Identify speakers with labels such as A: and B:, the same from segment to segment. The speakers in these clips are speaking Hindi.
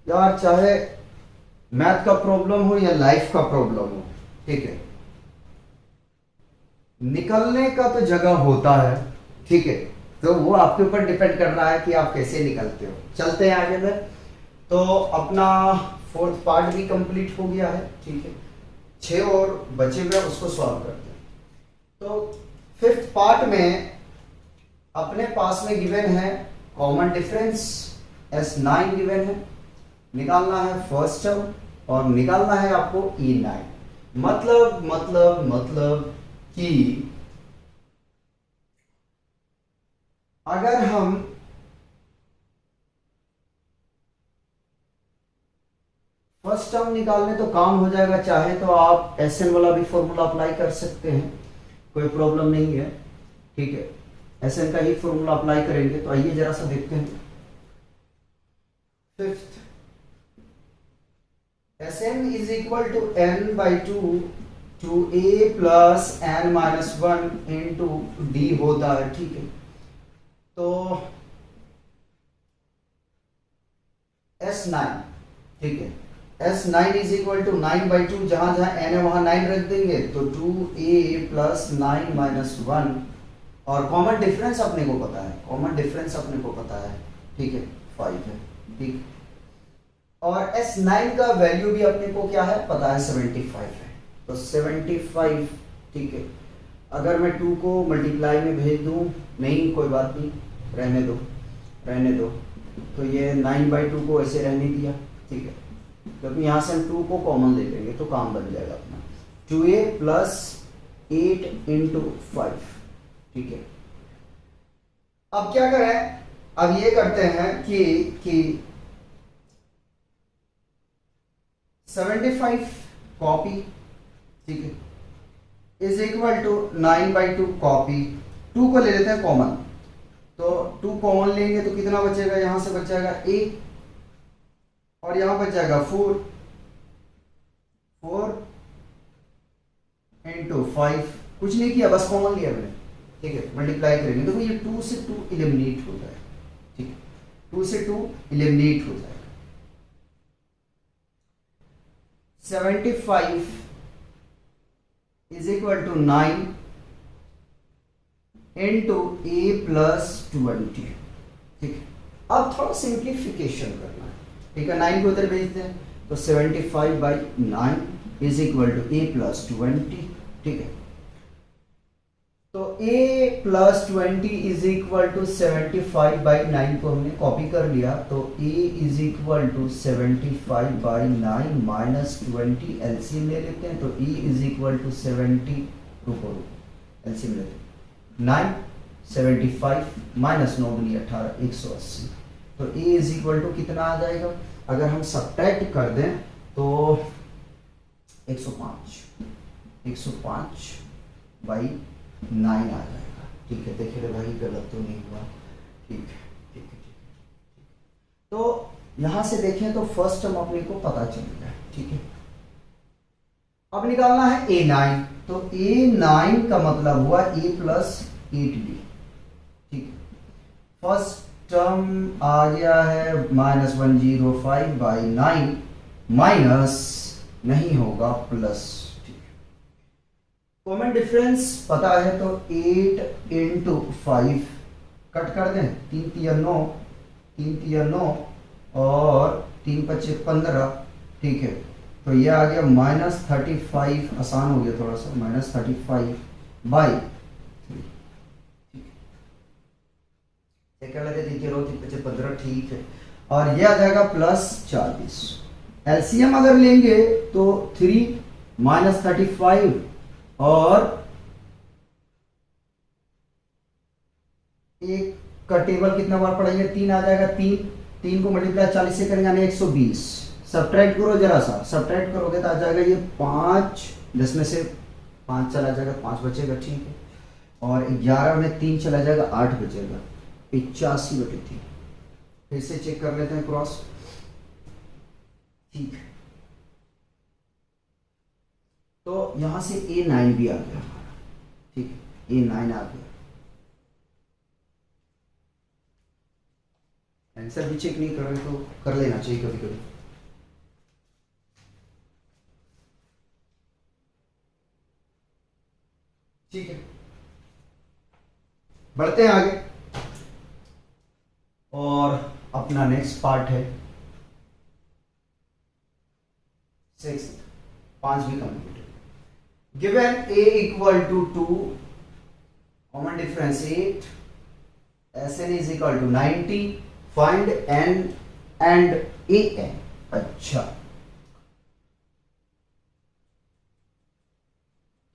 A: यार चाहे मैथ का प्रॉब्लम हो या लाइफ का प्रॉब्लम हो, ठीक है, निकलने का तो जगह होता है, ठीक है, तो वो आपके ऊपर डिपेंड कर रहा है कि आप कैसे निकलते हो। चलते हैं आगे में। तो अपना फोर्थ पार्ट भी कंप्लीट हो गया है, ठीक है, 6 और बचे हुए हैं, उसको सॉल्व करते हैं। तो फिफ्थ पार्ट में अपने पास में गिवन है कॉमन डिफरेंस S9 गिवन है, निकालना है फर्स्ट टर्म और निकालना है आपको E9। मतलब कि अगर हम फर्स्ट टर्म निकालने तो काम हो जाएगा, चाहे तो आप SN वाला भी फॉर्मूला अप्लाई कर सकते हैं, कोई प्रॉब्लम नहीं है, ठीक है, SN का ही फॉर्मूला अप्लाई करेंगे। तो आइए जरा सा देखते हैं। Fifth, Sn is equal to n/2 two a plus n-1 into D होता है, ठीक है। तो S9, ठीक है, S9 इज इक्वल टू 9/2, जहां जहां n है वहां 9 रख देंगे, तो 2a प्लस 9-1, और कॉमन डिफरेंस अपने को पता है, कॉमन डिफरेंस अपने को पता है, ठीक है, 5 है, ठीक। और S9 का वैल्यू भी अपने को क्या है पता है, 75 है, तो 75, ठीक है। अगर मैं 2 को मल्टीप्लाई में भेज दूं, नहीं कोई बात नहीं, रहने दो रहने दो, तो ये 9/2 को ऐसे रहने दिया, ठीक है, क्योंकि यहाँ से हम 2 को कॉमन ले लेंगे तो काम बन जाएगा अपना 2a प्लस 8 इंटू 5, ठीक है। अब क्या करें, अब ये करते हैं कि 75 कॉपी, ठीक है, इज इक्वल टू 9/2 कॉपी, 2 को ले लेते हैं कॉमन, तो 2 कॉमन लेंगे तो कितना बचेगा, यहां से बच जाएगा 1 और यहां बच जाएगा 4 इंटू 5, कुछ नहीं किया, बस कॉमन लिया मैंने, ठीक है, मल्टीप्लाई करेंगे, देखो ये 2 से 2 एलिमिनेट हो जाएगा, ठीक है, 2 से 2 एलिमिनेट हो जाएगा। 75 is equal to 9 into a plus 20, ठीक है। अब थोड़ा सिंप्लीफिकेशन करना है, ठीक है, 9 को उधर भेजते हैं, तो 75/9 is equal to a plus 20, ठीक है। तो a plus 20 is equal to 75/9 को हमने कॉपी कर लिया, तो a is equal to 75/9 minus 20, LCM ले लेते हैं, तो e इज इक्वल टू 70, रुको एलसीएम लेते हैं, 9 75 माइनस 9 दूनी 18, 180, तो a इज इक्वल टू कितना आ जाएगा, अगर हम सब्ट्रैक्ट कर दें तो 105/9 आ जाएगा, ठीक है। देखिए भाई गलत तो नहीं हुआ, ठीक है, ठीक है, ठीक है। तो यहां से देखें तो फर्स्ट टर्म अपने को पता चल गया, ठीक है। अब निकालना है A9, तो A9 का मतलब हुआ a प्लस 8b, ठीक है। फर्स्ट टर्म आ गया है -105/9 माइनस नहीं होगा प्लस, ठीक है। कॉमन डिफरेंस पता है, तो 8 इंटू 5 कट कर दें, 3 तिया 9, 3 तिया 9 और 3 पच्चे 15, ठीक है। तो ये आ गया -35, आसान हो गया थोड़ा सा, -35/3, क्या लगे, देखिए रो 3 पच्चे 15, ठीक है, और ये आ जाएगा +40। एलसीएम अगर लेंगे तो 3 -35 और एक का टेबल कितना बार पढ़ाइए, 3 आ जाएगा, 3 को मल्टीप्लाई 40 से करेंगे, यानी 120। सब्ट्रैक्ट करो जरा सा, सब्ट्रैक्ट करोगे तो आ जाएगा ये 5, 10 में से 5 चला जाएगा, 5 बचेगा, ठीक है, और 11 में 3 चला जाएगा, 8 बचेगा, 85/3। फिर से चेक कर लेते हैं क्रॉस, ठीक है। तो यहां से A9 भी आ गया हमारा, ठीक है, A9 आ गया। आंसर भी चेक नहीं कर रहे तो कर लेना चाहिए कभी कभी। ठीक है, बढ़ते हैं आगे और अपना नेक्स्ट पार्ट है सिक्स, 5वीं complete. Given a equal to 2, common difference 8, Sn is equal to 90, find n and an। अच्छा,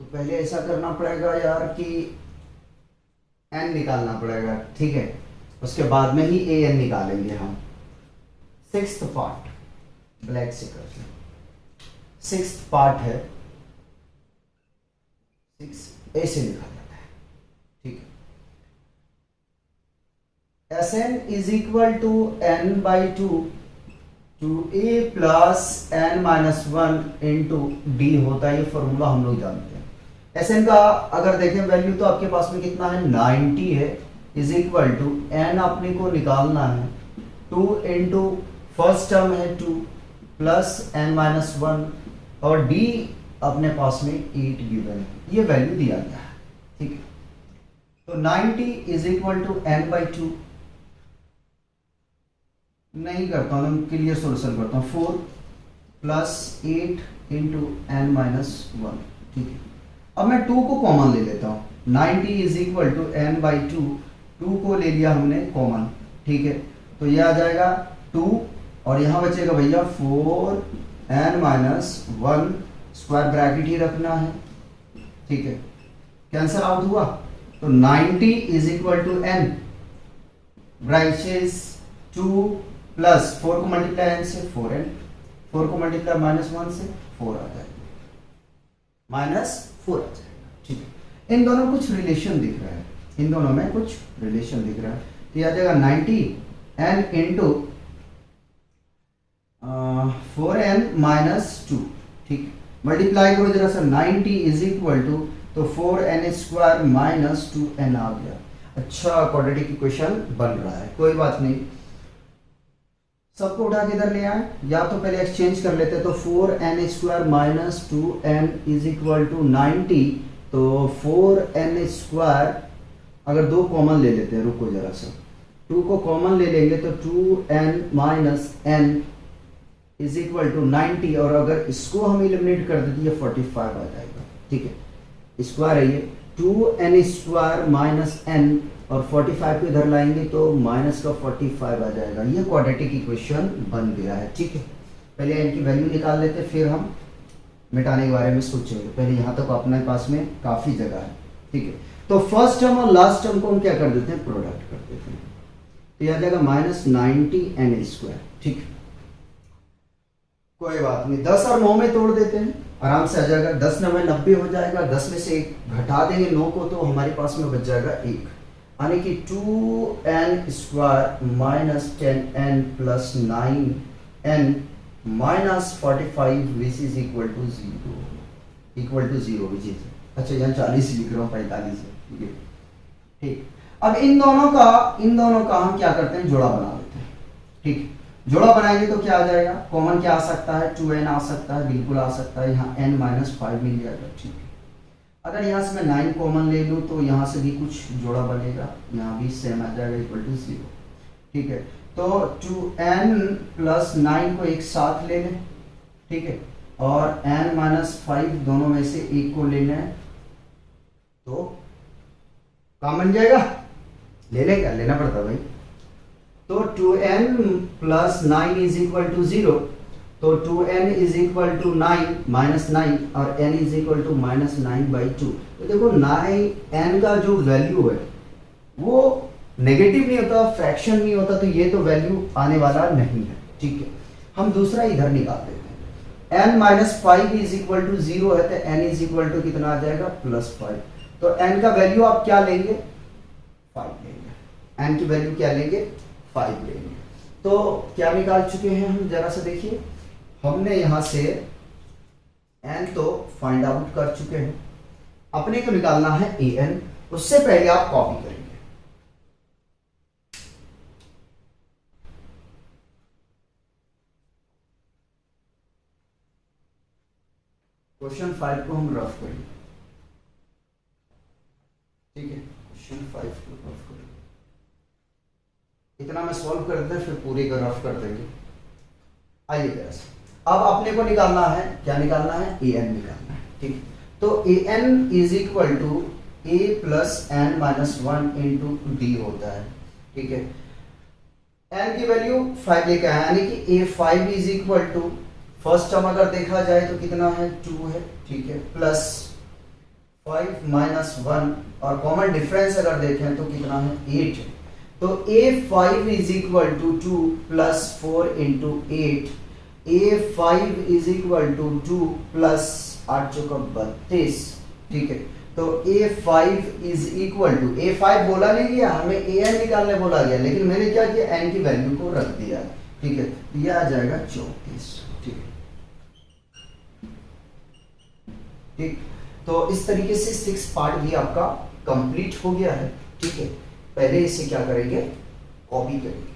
A: तो पहले ऐसा करना पड़ेगा यार कि n निकालना पड़ेगा, ठीक है, उसके बाद में ही an निकालेंगे हम। सिक्स्थ पार्ट ब्लैक से कर लें। सिक्स्थ पार्ट है 6 ऐसे लिखा जाता है, ठीक है। Sn is equal to n by 2 two a plus n minus 1 into D होता है, ये फॉर्मूला हम लोग जानते हैं। Sn का अगर देखें वैल्यू तो आपके पास में कितना है, 90 है, इज इक्वल टू n अपने को निकालना है 2 इंटू फर्स्ट टर्म है 2 प्लस n माइनस 1 और d अपने पास में 8 गिवन है, ये वैल्यू दिया गया है, ठीक है। तो 90 is equal to n by 2, नहीं करता हूं, मैं क्लियर सोल्यूशन करता हूं, 4 प्लस 8 इंटू n माइनस 1, ठीक है। अब मैं 2 को कॉमन ले लेता हूं, 90 is equal to n by 2, 2 को ले लिया हमने कॉमन, ठीक है, तो ये आ जाएगा 2 और यहां बचेगा भैया 4n माइनस 1, स्क्वायर ब्रैकेट ही रखना है, ठीक है, कैंसल आउट हुआ, तो 90 इज इक्वल टू n ब्राइचेस 2 प्लस 4 को मल्टीप्लाई n से 4n, 4 को मल्टीप्लाई माइनस 1 से 4 आ जाएगा, माइनस 4 आ जाएगा, ठीक है। इन दोनों कुछ रिलेशन दिख रहा है, इन दोनों में कुछ रिलेशन दिख रहा है, तो यह आ जाएगा 90 n इंटू 4n माइनस 2, ठीक, मल्टीप्लाई करो जरा सा, 90 इज इक्वल टू, तो 4n स्क्वायर माइनस 2n आ गया। अच्छा, क्वाड्रेटिक इक्वेशन बन रहा है, कोई बात नहीं, सबको उठा के इधर ले आए, या तो पहले एक्सचेंज कर लेते, तो 4n square minus 2n is equal to 90, तो 4n स्क्वायर अगर 2 कॉमन ले लेते हैं, रुको जरा सा, 2 को कॉमन ले लेंगे तो 2n minus n is equal to 90, और अगर इसको हम एलिमिनेट कर देते ये 45 आ जाएगा, ठीक है, स्क्वायर है ये, 2n स्क्वायर माइनस n और 45 को इधर लाएंगे तो माइनस का 45 आ जाएगा, ये क्वाड्रेटिक इक्वेशन बन गया है, ठीक है। पहले n की वैल्यू निकाल लेते, फिर हम मिटाने के बारे में सोचेंगे, पहले यहाँ तक अपने पास में काफी जगह है, ठीक है। तो फर्स्ट टर्म और लास्ट टर्म को हम क्या कर देते हैं, प्रोडक्ट कर देते हैं, तो यह आ जाएगा माइनस 90n स्क्वायर, ठीक है, कोई बात नहीं, 10 और 9 में तोड़ देते हैं, आराम से आ जाएगा, 10 9 90 हो जाएगा, 10 में से 1 घटा देंगे 9 को, तो हमारे पास में बच जाएगा 1, यानी कि 2n square minus 10n plus 9n minus 45 which is equal to 0 which is, अच्छा यहाँ 40 लिख रहा हूँ, 45 है, ठीक है, ठीक। अब इन दोनों का हम क्या करते हैं, जोड़ा बना लेते हैं, ठीक, जोड़ा बनाएंगे तो क्या आ जाएगा, कॉमन क्या आ सकता है, 2n आ सकता है, बिल्कुल आ सकता है, यहाँ n माइनस 5 मिल जाएगा, ठीक है। अगर यहाँ से मैं 9 कॉमन ले लूँ तो यहाँ से भी कुछ जोड़ा बनेगा, यहाँ भी सेम आ जाएगा, इक्वल टू 0, ठीक है। तो 2n प्लस 9 को एक साथ ले लें, ठीक है, और n माइनस 5 दोनों में से एक को लेना है, तो काम बन जाएगा, ले लेगा, लेना पड़ता भाई, तो 2n plus 9 is equal to 0, तो 2n is equal to 9 minus 9 और n is equal to minus 9 by 2। तो देखो 9n का जो वैल्यू है वो नेगेटिव नहीं होता, फ्रैक्शन नहीं होता, तो ये तो वैल्यू आने वाला नहीं है, ठीक है। हम दूसरा इधर निकाल देते हैं, n minus 5 is equal to 0 है, तो n इज इक्वल टू कितना आ जाएगा, प्लस 5, तो n का वैल्यू आप क्या लेंगे, 5 लेंगे, n की वैल्यू क्या लेंगे, 5 लेंगे। तो क्या निकाल चुके हैं हम, जरा से देखिए, हमने यहां से n तो फाइंड आउट कर चुके हैं, अपने को निकालना है an, उससे पहले आप कॉपी करेंगे, क्वेश्चन 5 को हम रफ करेंगे, ठीक है, क्वेश्चन 5 को ग्राफ करो। इतना मैं सॉल्व कर देते हैं, फिर पूरी ग्राफ कर देंगे। आइए जरा से, अब अपने को निकालना है, क्या निकालना है, ए एन निकालना है। ठीक, तो a n is equal to a plus n minus 1 into D होता है। ठीक है, एन की वैल्यू 5 लेके आया, यानी कि A 5 is equal to, first term अगर देखा जाए तो कितना है, 2 है। ठीक है, प्लस 5 माइनस 1, और कॉमन डिफरेंस अगर देखें तो कितना है, 8 है। तो a5 is equal to 2 plus 4 into 8, a5 is equal to 2 plus 8 चौका 32। ठीक है, तो a5 is equal to, a5 बोला नहीं गया, हमें an निकालने बोला गया, लेकिन मैंने क्या किया, n की वैल्यू को रख दिया। ठीक है, ये आ जाएगा 34। ठीक है, ठीक, तो इस तरीके से 6 पार्ट भी आपका कंप्लीट हो गया है। ठीक है, पहले इसे क्या करेंगे, कॉपी करेंगे।